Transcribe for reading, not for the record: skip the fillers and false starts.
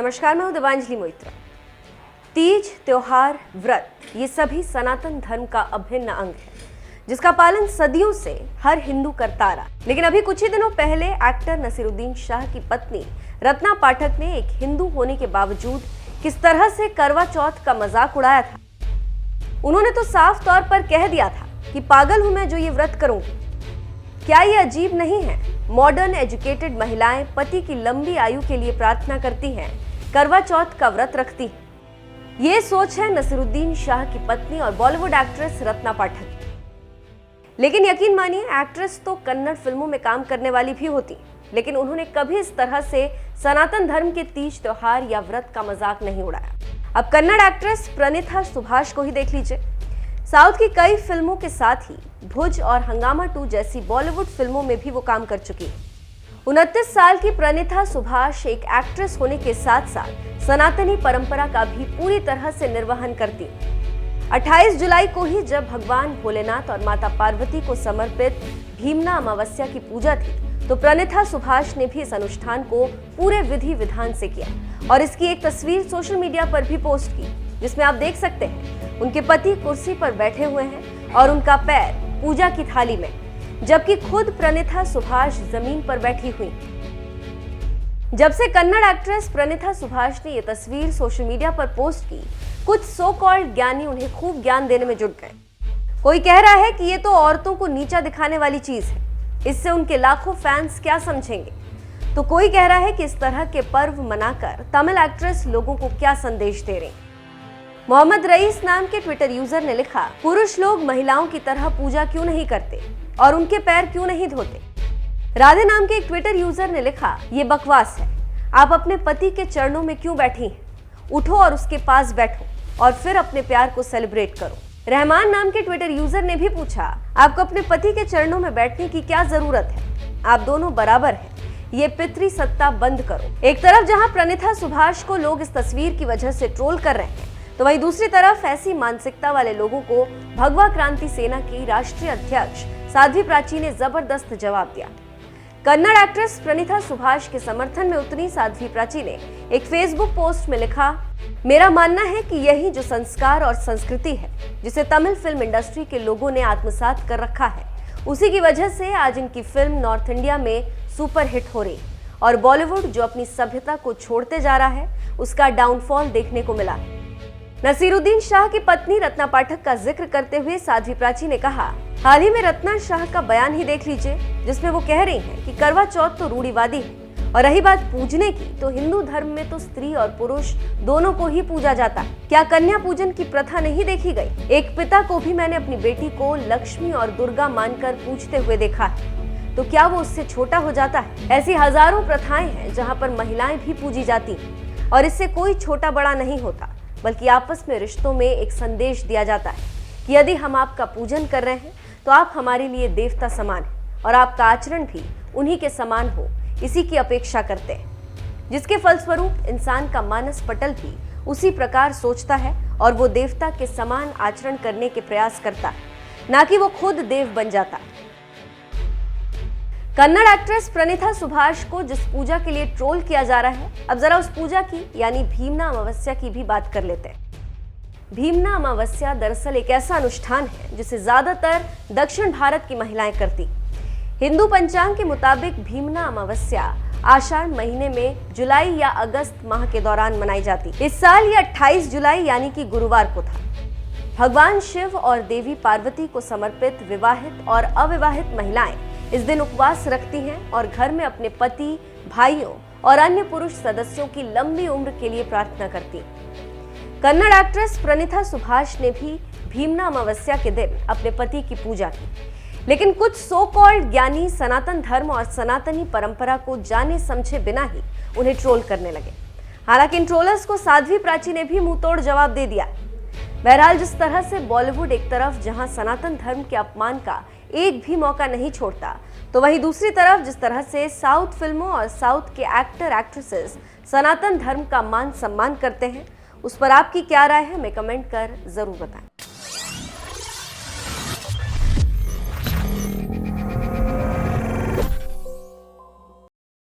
नमस्कार, मैं हूं दिवांजलि मोइत्रा। तीज, त्योहार, व्रत ये सभी सनातन धर्म का अभिन्न अंग है, जिसका पालन सदियों से हर हिंदू करता आ रहा। लेकिन अभी कुछ ही दिनों पहले एक्टर नसीरुद्दीन शाह की पत्नी रत्ना पाठक ने एक हिंदू होने के बावजूद किस तरह से करवा चौथ का मजाक उड़ाया था। उन्होंने तो साफ तौर पर कह दिया था कि पागल हूं मैं जो ये व्रत करूंगी। क्या ये अजीब नहीं है? मॉडर्न एजुकेटेड महिलाएं पति की लंबी आयु के लिए प्रार्थना करती हैं, करवा चौथ का व्रत रखती हैं। ये सोच है नसीरुद्दीन शाह की पत्नी और बॉलीवुड एक्ट्रेस रत्ना पाठक। लेकिन यकीन मानिए, एक्ट्रेस तो कन्नड़ फिल्मों में काम करने वाली भी होती, लेकिन उन्होंने कभी इस तरह से सनातन धर्म के तीज, त्योहार या व्रत का मजाक नहीं उड़ाया। अब कन्नड़ एक्ट्रेस प्रणिथा सुभाष को ही देख लीजिए। साउथ की कई फिल्मों के साथ ही भुज और हंगामा 2 जैसी बॉलीवुड फिल्मों में भी वो काम कर चुकी है। 29 साल की प्रणिथा सुभाष एक एक्ट्रेस होने के साथ साथ सनातनी परंपरा का भी पूरी तरह से निर्वहन करती। 28 जुलाई को ही जब भगवान भोलेनाथ और माता पार्वती को समर्पित भीमना अमावस्या की पूजा थी, तो प्रणिथा सुभाष ने भी इस अनुष्ठान को पूरे विधि विधान से किया और इसकी एक तस्वीर सोशल मीडिया पर भी पोस्ट की, जिसमें आप देख सकते हैं उनके पति कुर्सी पर बैठे हुए हैं और उनका पैर पूजा की थाली में, जबकि खुद प्रणिथा सुभाष जमीन पर बैठी हुई। जब से कन्नड़ एक्ट्रेस प्रणिथा सुभाष ने यह तस्वीर सोशल मीडिया पर पोस्ट की, कुछ सो कॉल्ड ज्ञानी उन्हें खूब ज्ञान देने में जुट गए। कोई कह रहा है कि ये तो औरतों को नीचा दिखाने वाली चीज है, इससे उनके लाखों फैंस क्या समझेंगे। तो कोई कह रहा है कि इस तरह के पर्व मनाकर तमिल एक्ट्रेस लोगों को क्या संदेश दे रही। मोहम्मद रईस नाम के ट्विटर यूजर ने लिखा, पुरुष लोग महिलाओं की तरह पूजा क्यों नहीं करते और उनके पैर क्यों नहीं धोते। राधे नाम के एक ट्विटर यूजर ने लिखा, ये बकवास है, आप अपने पति के चरणों में क्यों बैठी हैं? उठो और उसके पास बैठो और फिर अपने प्यार को सेलिब्रेट करो। रहमान नाम के ट्विटर यूजर ने भी पूछा, आपको अपने पति के चरणों में बैठने की क्या जरूरत है? आप दोनों बराबर हैं, ये पितृ सत्ता बंद करो। एक तरफ जहां प्रणिथा सुभाष को लोग इस तस्वीर की वजह से ट्रोल कर रहे हैं, तो वहीं दूसरी तरफ ऐसी मानसिकता वाले लोगों को भगवा क्रांति सेना की राष्ट्रीय अध्यक्ष साध्वी प्राची ने जबरदस्त जवाब दिया। कन्नड़ एक्ट्रेस प्रणिथा सुभाष के समर्थन में उतरी साध्वी प्राची ने एक फेसबुक पोस्ट में लिखा, मेरा मानना है कि यही जो संस्कार और संस्कृति है जिसे तमिल फिल्म इंडस्ट्री के लोगों ने आत्मसात कर रखा है, उसी की वजह से आज इनकी फिल्म नॉर्थ इंडिया में सुपरहिट हो रही और बॉलीवुड जो अपनी सभ्यता को छोड़ते जा रहा है, उसका डाउनफॉल देखने को मिला। नसीरुद्दीन शाह की पत्नी रत्ना पाठक का जिक्र करते हुए साध्वी प्राची ने कहा, हाल ही में रत्ना शाह का बयान ही देख लीजिए, जिसमें वो कह रही हैं कि करवा चौथ तो रूढ़िवादी है और रही बात पूजने की, तो हिंदू धर्म में तो स्त्री और पुरुष दोनों को ही पूजा जाता है। क्या कन्या पूजन की प्रथा नहीं देखी गई? एक पिता को भी मैंने अपनी बेटी को लक्ष्मी और दुर्गा मानकर पूजते हुए देखा है, तो क्या वो उससे छोटा हो जाता है? ऐसी हजारों प्रथाएं हैं जहाँ पर महिलाएं भी पूजी जाती हैं और इससे कोई छोटा बड़ा नहीं होता, बल्कि आपस में रिश्तों में एक संदेश दिया जाता है कि यदि हम आपका पूजन कर रहे हैं तो आप हमारे लिए देवता समान हैं और आपका आचरण भी उन्हीं के समान हो, इसी की अपेक्षा करते हैं, जिसके फलस्वरूप इंसान का मानस पटल भी उसी प्रकार सोचता है और वो देवता के समान आचरण करने के प्रयास करता है, ना कि वो खुद देव बन जाता है। कन्नड़ एक्ट्रेस प्रणिथा सुभाष को जिस पूजा के लिए ट्रोल किया जा रहा है, अब जरा उस पूजा की यानी भीमना अमावस्या की भी बात कर लेते हैं। भीमना अमावस्या दरअसल एक ऐसा अनुष्ठान है जिसे ज्यादातर दक्षिण भारत की महिलाएं करती। हिंदू पंचांग के मुताबिक भीमना अमावस्या आषाढ़ महीने में जुलाई या अगस्त माह के दौरान मनाई जाती। इस साल ये 28 जुलाई यानी कि गुरुवार को था। भगवान शिव और देवी पार्वती को समर्पित विवाहित और अविवाहित महिलाएं इस दिन उपवास रखती हैं और घर में अपने पति, भाइयों और अन्य पुरुष सदस्यों की लंबी उम्र के लिए प्रार्थना करती हैं। कन्नड़ एक्ट्रेस प्रणिथा सुभाष ने भी भीमना अमावस्या के दिन अपने पति की पूजा की, लेकिन कुछ सो कॉल्ड ज्ञानी सनातन धर्म और सनातनी परंपरा को जाने समझे बिना ही उन्हें ट्रोल करने लगे। हालांकि इन ट्रोलर्स को साध्वी प्राची ने भी मुंहतोड़ जवाब दे दिया। बहरहाल, जिस तरह से बॉलीवुड एक तरफ जहां सनातन धर्म के अपमान का एक भी मौका नहीं छोड़ता, तो वहीं दूसरी तरफ जिस तरह से साउथ फिल्मों और साउथ के एक्टर एक्ट्रेसेस सनातन धर्म का मान सम्मान करते हैं, उस पर आपकी क्या राय है, हमें कमेंट कर जरूर बताएं।